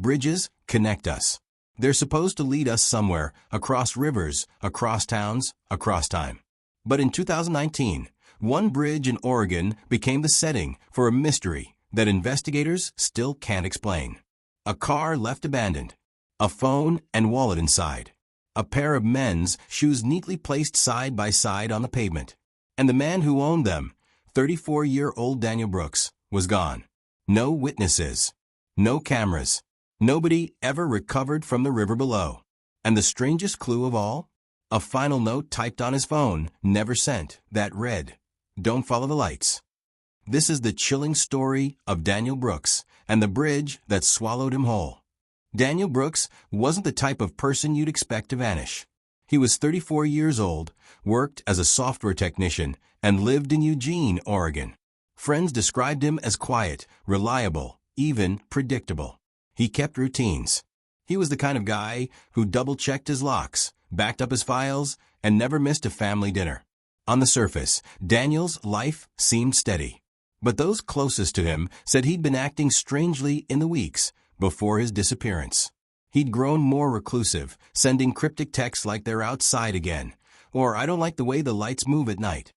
Bridges connect us. They're supposed to lead us somewhere, across rivers, across towns, across time. But in 2019, one bridge in Oregon became the setting for a mystery that investigators still can't explain. A car left abandoned, a phone and wallet inside, a pair of men's shoes neatly placed side by side on the pavement, and the man who owned them, 34-year-old Daniel Brooks, was gone. No witnesses, no cameras, nobody ever recovered from the river below. And the strangest clue of all? A final note typed on his phone, never sent, that read, "Don't follow the lights." This is the chilling story of Daniel Brooks and the bridge that swallowed him whole. Daniel Brooks wasn't the type of person you'd expect to vanish. He was 34 years old, worked as a software technician, and lived in Eugene, Oregon. Friends described him as quiet, reliable, even predictable. He kept routines. He was the kind of guy who double-checked his locks, backed up his files, and never missed a family dinner. On the surface, Daniel's life seemed steady. But those closest to him said he'd been acting strangely in the weeks before his disappearance. He'd grown more reclusive, sending cryptic texts like they're outside again, or "I don't like the way the lights move at night."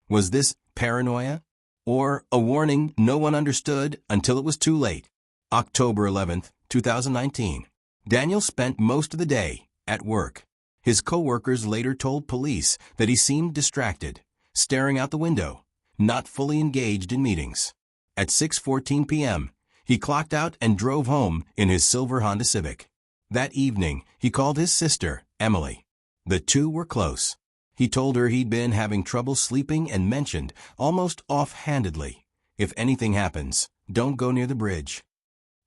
Was this paranoia? Or a warning no one understood until it was too late? October 11th, 2019. Daniel spent most of the day at work. His coworkers later told police that he seemed distracted, staring out the window, not fully engaged in meetings. At 6:14 p.m., he clocked out and drove home in his silver Honda Civic. That evening, he called his sister, Emily. The two were close. He told her he'd been having trouble sleeping and mentioned, almost offhandedly, "If anything happens, don't go near the bridge."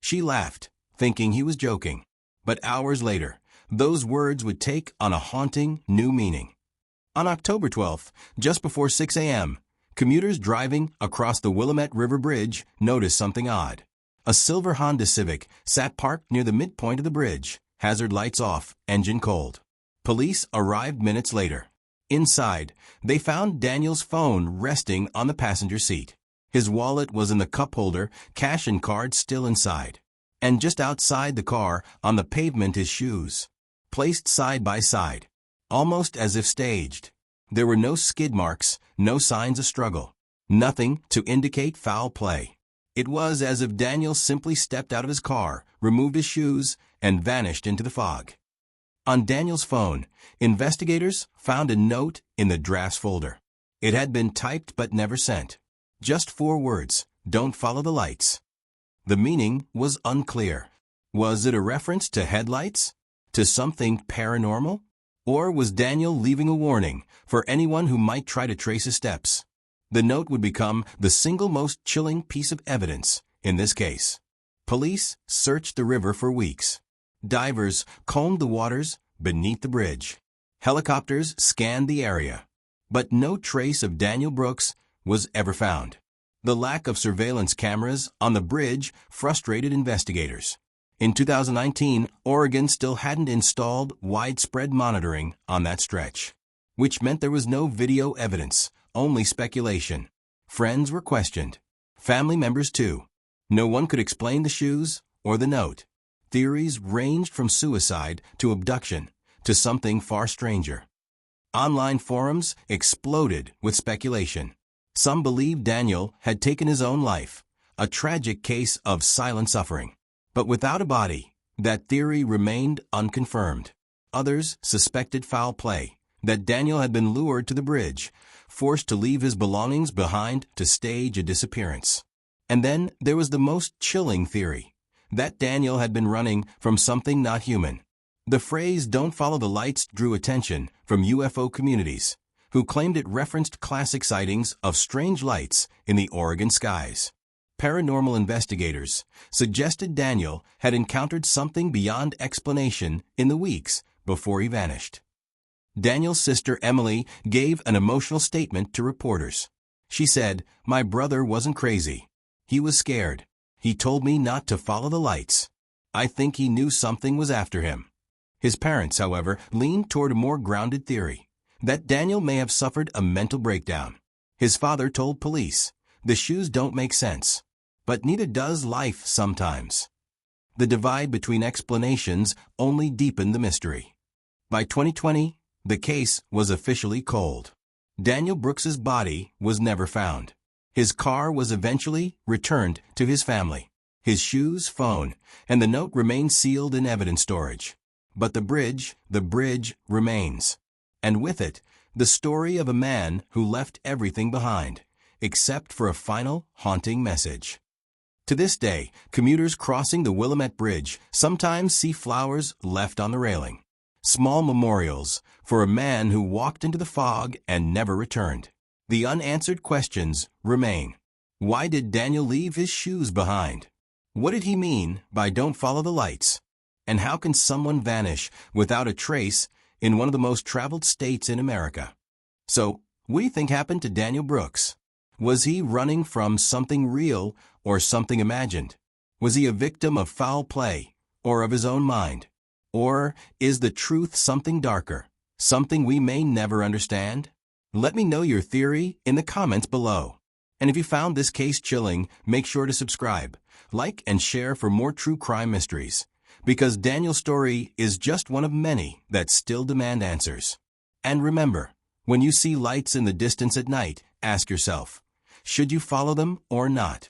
She laughed, thinking he was joking. But hours later, those words would take on a haunting new meaning. On October 12th, just before 6 a.m., commuters driving across the Willamette River Bridge noticed something odd. A silver Honda Civic sat parked near the midpoint of the bridge, hazard lights off, engine cold. Police arrived minutes later. Inside, they found Daniel's phone resting on the passenger seat. His wallet was in the cup holder, cash and cards still inside. And just outside the car, on the pavement, his shoes, placed side by side, almost as if staged. There were no skid marks, no signs of struggle, nothing to indicate foul play. It was as if Daniel simply stepped out of his car, removed his shoes, and vanished into the fog. On Daniel's phone, investigators found a note in the drafts folder. It had been typed but never sent. Just 4 words, "Don't follow the lights." The meaning was unclear. Was it a reference to headlights? To something paranormal? Or was Daniel leaving a warning for anyone who might try to trace his steps? The note would become the single most chilling piece of evidence in this case. Police searched the river for weeks. Divers combed the waters beneath the bridge. Helicopters scanned the area. But no trace of Daniel Brooks was ever found. The lack of surveillance cameras on the bridge frustrated investigators. In 2019, Oregon still hadn't installed widespread monitoring on that stretch, which meant there was no video evidence, only speculation. Friends were questioned. Family members too. No one could explain the shoes or the note. Theories ranged from suicide to abduction to something far stranger. Online forums exploded with speculation. Some believed Daniel had taken his own life, a tragic case of silent suffering. But without a body, that theory remained unconfirmed. Others suspected foul play, that Daniel had been lured to the bridge, forced to leave his belongings behind to stage a disappearance. And then there was the most chilling theory, that Daniel had been running from something not human. The phrase "don't follow the lights" drew attention from UFO communities, who claimed it referenced classic sightings of strange lights in the Oregon skies. Paranormal investigators suggested Daniel had encountered something beyond explanation in the weeks before he vanished. Daniel's sister Emily gave an emotional statement to reporters. She said, "My brother wasn't crazy. He was scared. He told me not to follow the lights. I think he knew something was after him." His parents, however, leaned toward a more grounded theory, that Daniel may have suffered a mental breakdown. His father told police, "The shoes don't make sense, but neither does life sometimes." The divide between explanations only deepened the mystery. By 2020, the case was officially cold. Daniel Brooks's body was never found. His car was eventually returned to his family. His shoes, phone, and the note remain sealed in evidence storage. But the bridge remains. And with it, the story of a man who left everything behind, except for a final haunting message. To this day, commuters crossing the Willamette Bridge sometimes see flowers left on the railing. Small memorials for a man who walked into the fog and never returned. The unanswered questions remain. Why did Daniel leave his shoes behind? What did he mean by "don't follow the lights"? And how can someone vanish without a trace in one of the most traveled states in America? So, what do you think happened to Daniel Brooks? Was he running from something real or something imagined? Was he a victim of foul play or of his own mind? Or is the truth something darker, something we may never understand? Let me know your theory in the comments below. And if you found this case chilling, make sure to subscribe, like, and share for more true crime mysteries. Because Daniel's story is just one of many that still demand answers. And remember, when you see lights in the distance at night, ask yourself, should you follow them or not?